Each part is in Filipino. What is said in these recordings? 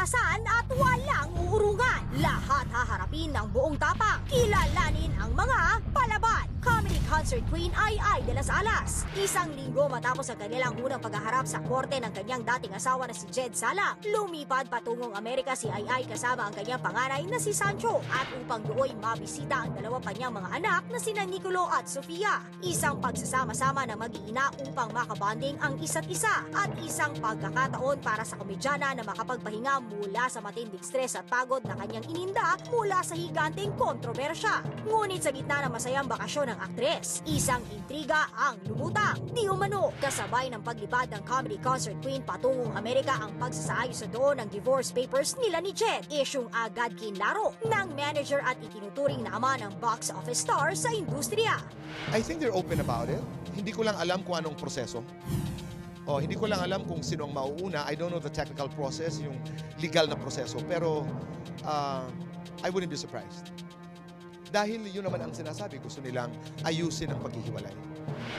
taasan at walang uurungan. Lahat haharapin ng buong tapang. Kilalanin ang mga palaban. Comedy concert queen Ai de las Alas. Isang linggo matapos ang kanilang unang paghaharap sa korte ng kanyang dating asawa na si Jed Salang, lumipad patungong Amerika si Ai kasama ang kanyang panganay na si Sancho at upang doon mabisita ang dalawa pa niyang mga anak na sina Nicolo at Sofia. Isang pagsasama-sama na mag-iina upang makabanding ang isa't isa at isang pagkakataon para sa komedyana na makapagpahinga mula sa matinding stress at pagod na kanyang ininda mula sa higanting kontrobersya. Ngunit sa gitna ng masayang bakasyon ng aktres, isang intriga ang lumutang. Di umano, kasabay ng paglipad ng comedy concert queen patungong Amerika ang pagsasaayos sa doon ng divorce papers nila ni Jed. Isyung agad kinlaro ng manager at ikinuturing na ama ng box office star sa industriya. I think they're open about it. Hindi ko lang alam kung anong proseso. Hindi ko lang alam kung sino ang mauuna. I don't know the technical process, yung legal na proseso. Pero I wouldn't be surprised. Dahil yun naman ang sinasabi, gusto nilang ayusin ang paghihiwalay.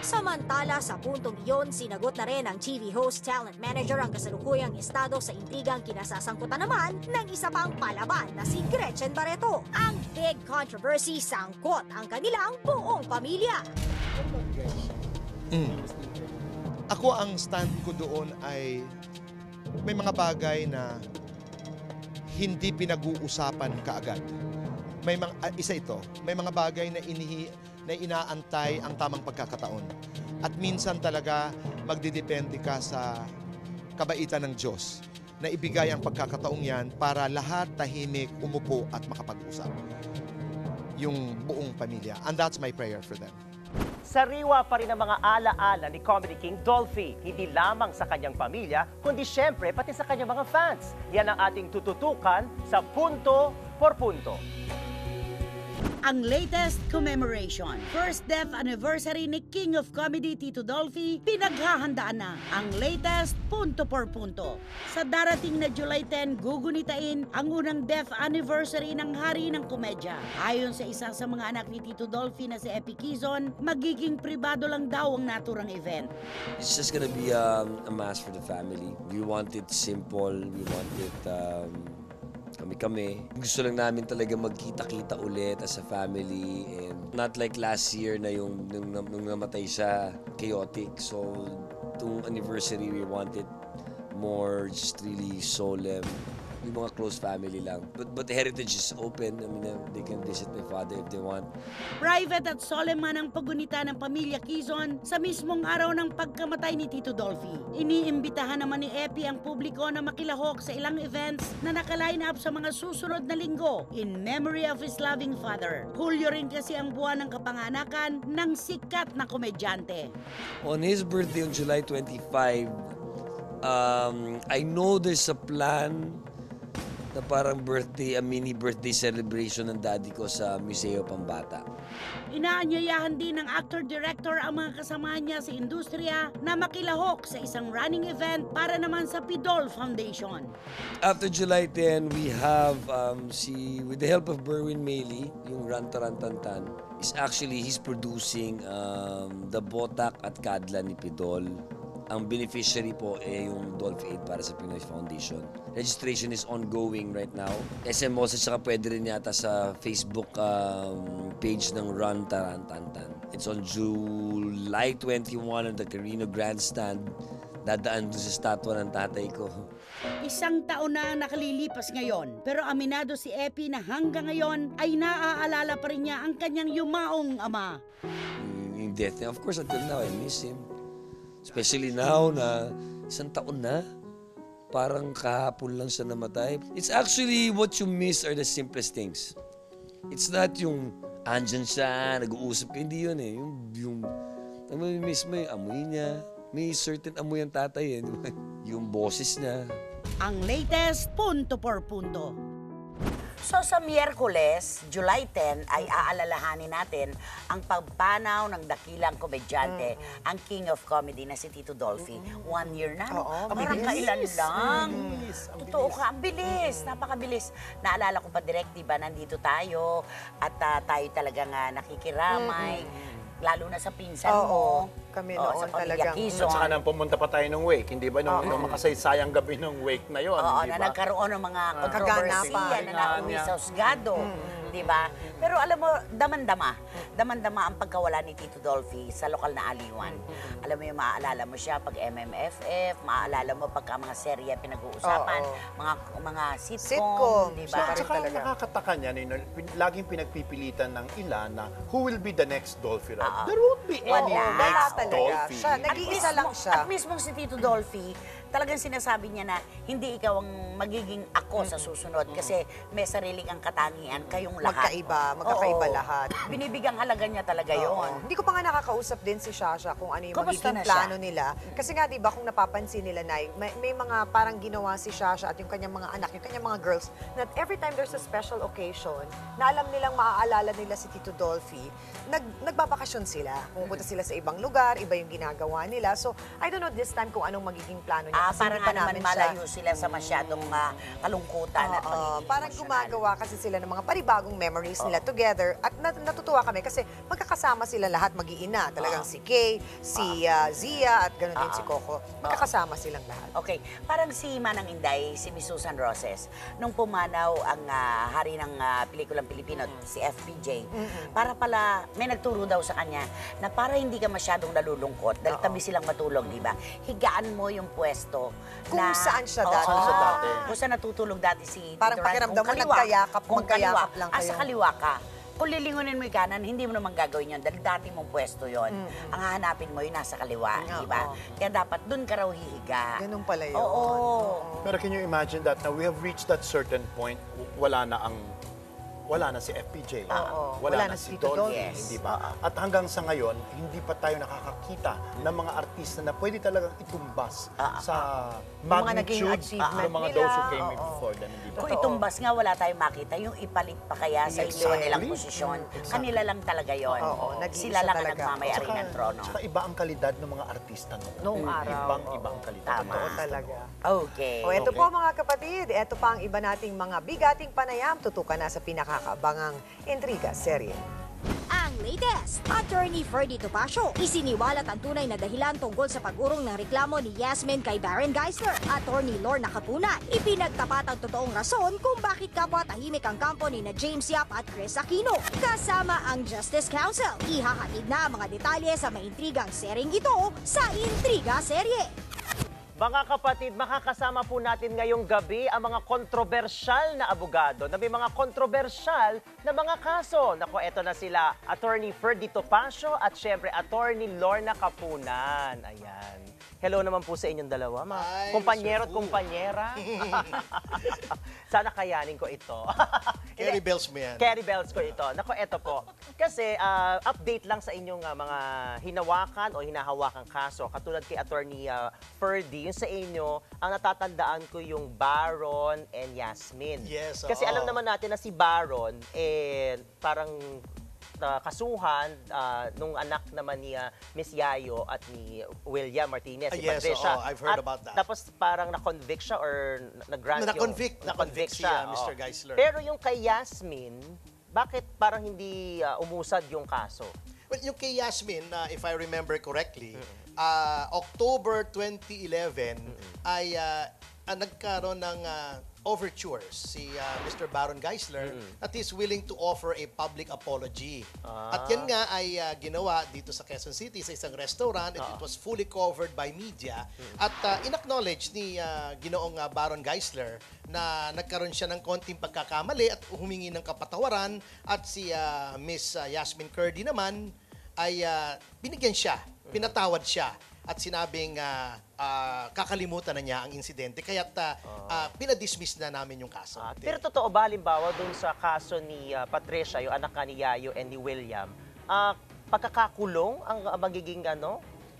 Samantala, sa puntong iyon, sinagot na rin ang TV host talent manager ang kasalukuyang estado sa intrigang kinasasangkutan naman ng isa pang palaban na si Gretchen Barreto. Ang big controversy sangkot ang kanilang buong pamilya. Ako ang stand ko doon ay may mga bagay na hindi pinag-uusapan kaagad. May mga bagay na inaantay ang tamang pagkakataon. At minsan talaga magdidepende ka sa kabaitan ng Diyos na ibigay ang pagkakataong yan para lahat tahimik, umupo at makapag-usap. Yung buong pamilya. And that's my prayer for them. Sariwa pa rin ang mga alaala ni Comedy King Dolphy. Hindi lamang sa kanyang pamilya, kundi syempre pati sa kanyang mga fans. Yan ang ating tututukan sa Punto por Punto. Ang latest commemoration. First death anniversary ni King of Comedy Tito Dolphy, pinaghahandaan na ang latest punto por punto. Sa darating na July 10, gugunitain ang unang death anniversary ng hari ng komedya. Ayon sa isa sa mga anak ni Tito Dolphy na si Epi Quizon, magiging pribado lang daw ang naturang event. It's just gonna be a mass for the family. We want it simple, we want it kami-kami. Gusto lang namin talaga magkita-kita ulit as a family and not like last year na yung nung namatay siya, chaotic. So, itong anniversary, we want it more just really solemn. Yung mga close family lang. But the heritage is open. I mean, they can visit my father if they want. Private at solemn man ang pagunita ng pamilya Quizon sa mismong araw ng pagkamatay ni Tito Dolphy. Iniimbitahan naman ni Epi ang publiko na makilahok sa ilang events na naka-line up sa mga susunod na linggo in memory of his loving father. Hulyo rin kasi ang buwan ng kapanganakan ng sikat na komedyante. On his birthday on July 25, I know there's a plan na parang mini birthday celebration ng daddy ko sa Museo Pambata. Inaanyayahan din ng actor-director ang mga kasamahan niya sa industriya na makilahok sa isang running event para naman sa Pidol Foundation. After July 10, we have, with the help of Berwin Mailey, yung Run Tarantantan, he's producing the Botak at Kadla ni Pidol. Ang beneficiary po yung Dolphy Aid para sa Pinoy Foundation. Registration is ongoing right now. SM Moses, saka pwede rin yata sa Facebook page ng Run Tarantantan. It's on July 21 on the Carino Grandstand. Dadaan doon sa statwa ng tatay ko. Isang taon na ang nakalilipas ngayon, pero aminado si Epi na hanggang ngayon ay naaalala pa rin niya ang kanyang yumaong ama. Yung death niya, of course, until now, I miss him. Especially now na isang taon na, parang kahapon lang siya namatay. It's actually what you miss are the simplest things. It's not yung andyan siya, nag-uusap ka, hindi yun eh. Yung miss mo yung amoy niya. May certain amoy ang tatay eh. Yung boses niya. Ang latest punto por punto. So sa Miyerkules, July 10, ay aalalahanin natin ang pagpanaw ng dakilang komedyante, ang King of Comedy na si Tito Dolphy. 1 year na, no? Parang kailan lang. Totoo ka, ang bilis, napakabilis. Naalala ko pa direct, di ba, nandito tayo at tayo talagang nakikiramay. lalo na sa pinsan Oo, mo. kami Oo, noon sa pamilya talagang. Quezon. At saka nang pumunta pa tayo ng wake, hindi ba? Nung makasaysayang gabi ng wake na yun, Oo, di na ba? nagkaroon ng mga kontrobersiya kaganapan. na nauwi sa husgado. Di ba? Pero alam mo, damandama ang pagkawala ni Tito Dolphy sa lokal na aliwan. Alam mo yung maaalala mo siya pag MMFF, maaalala mo pagka mga serye pinag-uusapan, mga sitcom, di ba? At saka ang nakakataka niya, laging pinagpipilitan ng ilan na who will be the next Dolphy, right? There won't be any Wala. Wala next talaga. Dolphy. Siya, nag-iisa lang siya. At mismo si Tito Dolphy, talagang sinasabi niya na hindi ikaw ang magiging ako sa susunod kasi may sarili kang katangian, kayong lahat. Magkakaiba Oo. lahat. Binibigang halaga niya talaga yon. Hindi ko pa nga nakakausap din si Shasha kung ano yung Kumusta magiging na siya? plano nila. Kasi nga, di ba, kung napapansin nila, Nay, may mga parang ginawa si Shasha at yung kanyang mga anak, yung kanyang mga girls, that every time there's a special occasion, na alam nilang maaalala nila si Tito Dolphy, nagbabakasyon sila. Pumunta sila sa ibang lugar, iba yung ginagawa nila. So, I don't know this time kung anong magiging plano niya. Kasi Parang hindi pa naman namin malayo sila sa masyadong kalungkutan at pagiging parang emosyonal. gumagawa kasi sila ng mga panibagong memories nila together at natutuwa kami kasi magkakasama sila lahat mag-iina. Talagang si Kay, si Zia at ganoon din si Coco. Magkakasama silang lahat. Okay, parang si Manang Inday, si Miss Susan Roses, nung pumanaw ang hari ng pelikulang Pilipino, si FPJ, para pala, may nagturo daw sa kanya na para hindi ka masyadong nalulungkot, dahil tabi silang matulog, di ba? Higaan mo yung pwesto. Kung saan siya dati. Oo, Saan siya dati. Kung saan natutulog dati si Parang Tito Ran, pakiramdam kung mo, kaliwa, magkayakap kung kaliwa, lang sa kayo. kaliwa ka. Kung lilingunin mo yung kanan, hindi mo naman gagawin yun dahil dati mong pwesto yon. Ang hahanapin mo yung nasa kaliwa, di ba? Kaya dapat dun ka raw hihiga. Ganun pala yun. Oo. Pero can you imagine that now we have reached that certain point, wala na si FPJ. Wala na si Tito Dolphy, Dolphy. hindi ba? At hanggang sa ngayon, hindi pa tayo nakakakita ng mga artista na pwede talagang itumbas sa mga naging magnitude achievement ng mga nila. those who came before them, hindi ba? Kung itumbas nga, wala tayong makita. Yung ipalit pa kaya sa Exactly. nilang posisyon. Kanila lang talaga yon. Oo, nag-iisa Sila lang ang talaga. nagmamayari ng trono. Tsaka iba ang kalidad ng mga artista noon. Noong araw. Ibang kalidad. Tama. Oo, talaga. Okay. O, eto Okay. po mga kapatid, eto pa ang iba nating mga bigating panayam. Tutukan na sa pinakakabangang intriga serye. Ang latest, Attorney Ferdy Topacio, isiniwalat ang tunay na dahilan tungkol sa pag-urong ng reklamo ni Yasmin kay Baron Geisler. Attorney Lorna Capunan, ipinagtapat ang totoong rason kung bakit kapwa tahimik ang kampo ni na James Yap at Chris Aquino. Kasama ang Justice Council, ihahatid na ang mga detalye sa maintrigang sering ito sa Intriga Serye. Mga kapatid, makakasama po natin ngayong gabi ang mga kontrobersyal na abogado na may mga kontrobersyal na mga kaso. Naku, eto na sila, Attorney Ferdy Topacio at syempre Attorney Lorna Capunan. Ayan. Hello naman po sa inyong dalawa, mga Hi, kumpanyero at Sir Fu. kumpanyera. Sana kayanin ko ito. Carry bells mo yan. Carry bells ko ito. Naku, eto po. Kasi update lang sa inyong mga hinawakan o hinahawakang kaso. Katulad kay Attorney Ferdy, yung sa inyo, ang natatandaan ko yung Baron and Yasmin. Yes, Kasi oo. alam naman natin na si Baron, parang kasuhan nung anak naman ni Miss Yayo at ni William Martinez, si Yes, Patricia. oo, I've heard At about that. Tapos parang na-convict siya or na-grant Na-convict si, siya. Mr. oo. Geisler. Pero yung kay Yasmin, bakit parang hindi umusad yung kaso? Well, yung kay Yasmin, if I remember correctly, October 2011 ay nagkaroon ng overtures si Mr. Baron Geisler that is willing to offer a public apology. At yan nga ay ginawa dito sa Quezon City sa isang restaurant. It was fully covered by media. At in-acknowledge ni Ginoong Baron Geisler na nagkaroon siya ng konting pagkakamali at humingi ng kapatawaran. At si Miss Yasmin Curdy naman ay binigyan siya, pinatawad siya at sinabing kakalimutan na niya ang insidente kaya't pinadismiss na namin yung kaso. Pero totoo ba, halimbawa, dun sa kaso ni Patricia, yung anak ka ni Yayo and ni William, pagkakakulong ang magiging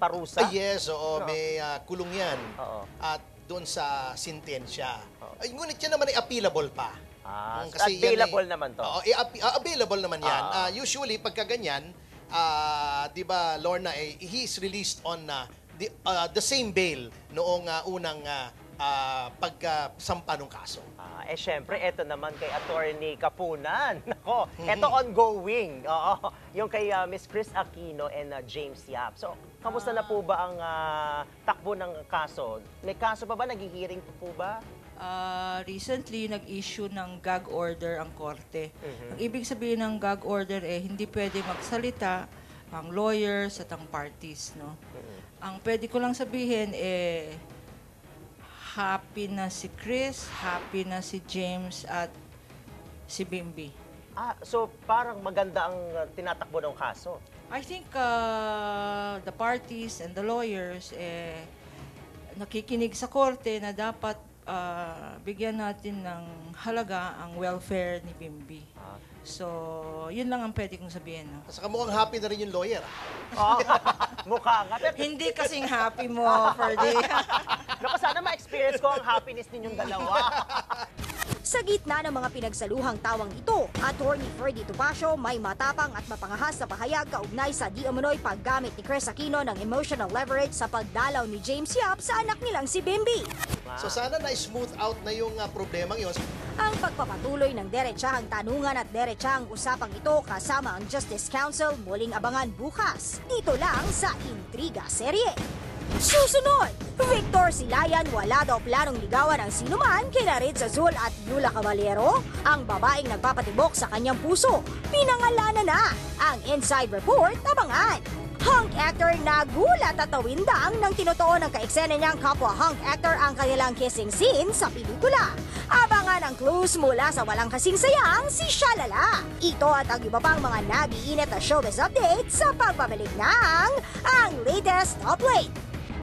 parusa? Yes, oo, may kulong yan. Oo. At doon sa sintensya. Ay, ngunit yan naman ay appealable pa. Available naman to. Oo, available naman yan. Usually, pagka ganyan, di ba, Lorna, he's released on the same bail noong unang pagkasampa ng kaso. Syempre, eto naman kay Attorney Kapunan. Nako, eto ongoing. Oo, yung kay Miss Chris Aquino and James Yap. So, kamusta na po ba ang takbo ng kaso? May kaso pa ba? Nag-hearing po ba? Recently, nag-issue ng gag order ang korte. Ang ibig sabihin ng gag order hindi pwede magsalita ang lawyers at ang parties, no? Ang pwede ko lang sabihin happy na si Chris, happy na si James at si Bimbi. So parang maganda ang tinatakbo ng kaso. I think the parties and the lawyers nakikinig sa korte na dapat bigyan natin ng halaga ang welfare ni Bimbi. So, yun lang ang pwede kong sabihin. No? Saka mukhang happy na rin yung lawyer. Mukha nga. Hindi kasing happy mo, Ferdy. Naku, sana ma-experience ko ang happiness ninyong dalawa. Sa gitna ng mga pinagsaluhang tawang ito, Attorney Ferdy Topacio may matapang at mapangahas na pahayag kaugnay sa di umano'y paggamit ni Chris Aquino ng emotional leverage sa pagdalaw ni James Yap sa anak nilang si Bimbi. So sana na-smooth out na yung problemang yun. Ang pagpapatuloy ng derechahang tanungan at derechahang usapang ito kasama ang Justice Council muling abangan bukas. Dito lang sa Intriga Serye. Susunod, Victor Silayan wala daw planong ligawan ang sinuman kina Ritz Azul at Yula Caballero, ang babaeng nagpapatibok sa kanyang puso. Pinangalanan na ang inside report, abangan. Hunk actor nagulat at tawindang nang tinutuo ng kaeksena niyang kapwa hunk actor ang kanilang kissing scene sa pelikula. Abangan ang clues mula sa walang kasing sayang si Shalala. Ito at ang iba pang mga nag-iinit na showbiz update sa pagbabalik ng ang latest Top Late.